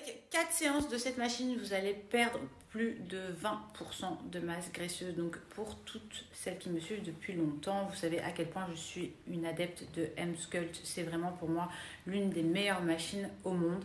Avec 4 séances de cette machine, vous allez perdre plus de 20% de masse graisseuse. Donc pour toutes celles qui me suivent depuis longtemps, vous savez à quel point je suis une adepte de M-Sculpt. C'est vraiment pour moi l'une des meilleures machines au monde.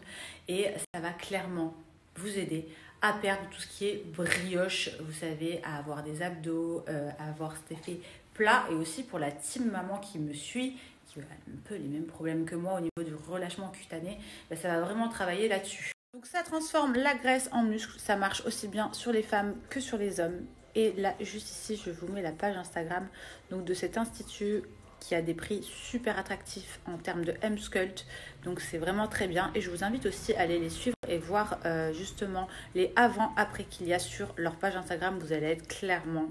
Et ça va clairement vous aider à perdre tout ce qui est brioche, vous savez, à avoir des abdos, à avoir cet effet plat. Et aussi pour la team maman qui me suit, qui a un peu les mêmes problèmes que moi au niveau du relâchement cutané, ça va vraiment travailler là-dessus. Donc ça transforme la graisse en muscle, ça marche aussi bien sur les femmes que sur les hommes. Et là, juste ici, je vous mets la page Instagram donc de cet institut qui a des prix super attractifs en termes de M-Sculpt. Donc c'est vraiment très bien. Et je vous invite aussi à aller les suivre et voir justement les avant-après qu'il y a sur leur page Instagram. Vous allez être clairement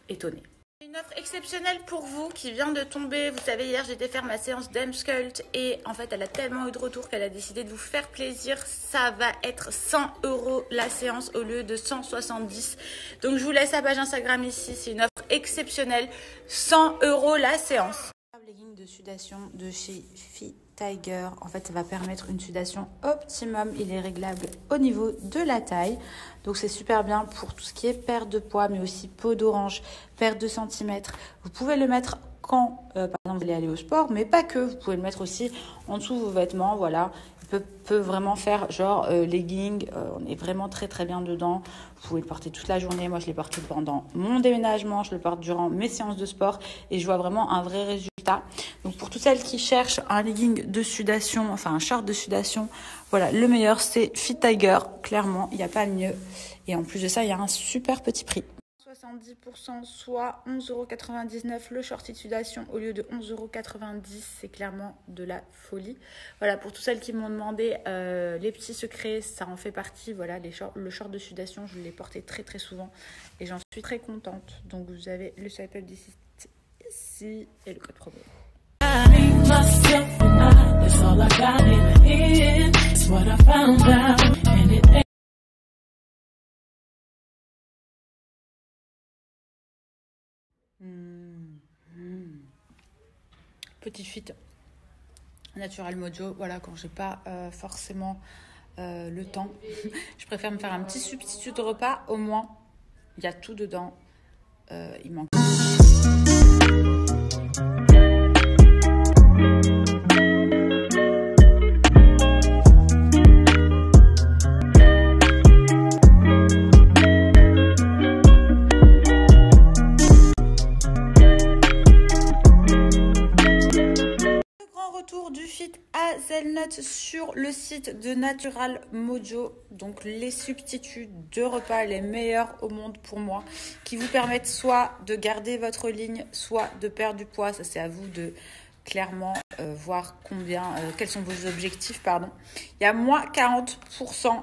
étonnés. Une offre exceptionnelle pour vous qui vient de tomber. Vous savez, hier j'étais faire ma séance d'M-Sculpt et en fait elle a tellement eu de retours qu'elle a décidé de vous faire plaisir. Ça va être 100 € la séance au lieu de 170. Donc je vous laisse la page Instagram ici. C'est une offre exceptionnelle. 100 € la séance. Legging de sudation de chez Fit Tiger. En fait, ça va permettre une sudation optimum. Il est réglable au niveau de la taille. Donc, c'est super bien pour tout ce qui est perte de poids, mais aussi peau d'orange, perte de centimètres. Vous pouvez le mettre quand, par exemple, vous allez aller au sport, mais pas que. Vous pouvez le mettre aussi en dessous de vos vêtements. Voilà. Il peut vraiment faire genre legging. On est vraiment très, très bien dedans. Vous pouvez le porter toute la journée. Moi, je l'ai porté pendant mon déménagement. Je le porte durant mes séances de sport et je vois vraiment un vrai résultat. Donc, pour toutes celles qui cherchent un legging de sudation, enfin un short de sudation, voilà, le meilleur, c'est Fit Tiger. Clairement, il n'y a pas mieux. Et en plus de ça, il y a un super petit prix. 70%, soit 11,99 € le shorty de sudation au lieu de 11,90 €. C'est clairement de la folie. Voilà, pour toutes celles qui m'ont demandé les petits secrets, ça en fait partie. Voilà, le short de sudation, je l'ai porté très très souvent et j'en suis très contente. Donc vous avez le swipe up d'ici et le code promo. Petit fit Natural Mojo, voilà, quand j'ai pas forcément le temps, je préfère me faire un petit substitut de repas. Au moins il y a tout dedans, il manque. Du fit Hazelnut sur le site de Natural Mojo, donc les substituts de repas les meilleurs au monde pour moi, qui vous permettent soit de garder votre ligne, soit de perdre du poids. Ça, c'est à vous de clairement voir quels sont vos objectifs, pardon. Il y a moins 40%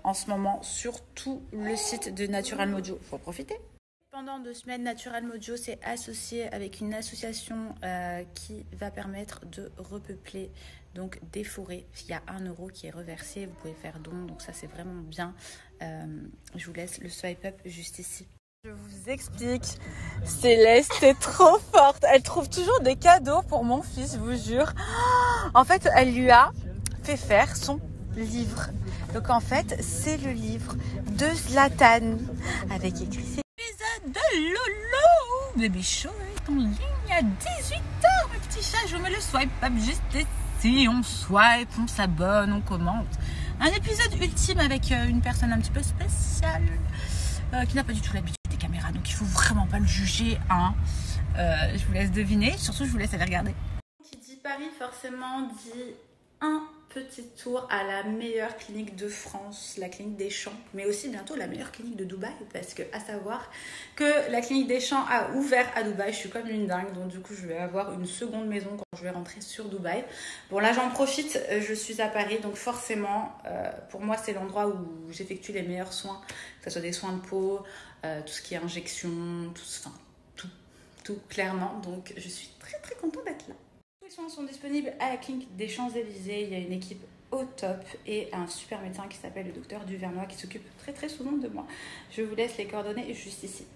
en ce moment sur tout le site de Natural Mojo. Faut en profiter. Pendant 2 semaines, Natural Mojo s'est associé avec une association qui va permettre de repeupler donc des forêts. Il y a 1 € qui est reversé, vous pouvez faire don, donc ça c'est vraiment bien. Je vous laisse le swipe up juste ici. Je vous explique, Céleste est trop forte, elle trouve toujours des cadeaux pour mon fils, je vous jure. En fait, elle lui a fait faire son livre. Donc en fait, c'est le livre de Zlatan avec écrit de Lolo. Baby Show est en ligne à 18 h, mes petits chats. Je mets le swipe up juste ici. On swipe, on s'abonne, on commente. Un épisode ultime avec une personne un petit peu spéciale qui n'a pas du tout l'habitude des caméras. Donc il faut vraiment pas le juger. Hein. Je vous laisse deviner. Surtout, je vous laisse aller regarder. Qui dit Paris, forcément, dit un petit tour à la meilleure clinique de France, la clinique des Champs, mais aussi bientôt la meilleure clinique de Dubaï, parce que à savoir que la clinique des Champs a ouvert à Dubaï. Je suis comme une dingue, donc du coup je vais avoir une seconde maison quand je vais rentrer sur Dubaï. Bon là j'en profite, je suis à Paris, donc forcément pour moi c'est l'endroit où j'effectue les meilleurs soins, que ce soit des soins de peau, tout ce qui est injection, tout clairement, donc je suis très très contente d'être là. Les soins sont disponibles à la clinique des Champs-Élysées. Il y a une équipe au top et un super médecin qui s'appelle le docteur Duvernois qui s'occupe très très souvent de moi. Je vous laisse les coordonnées juste ici.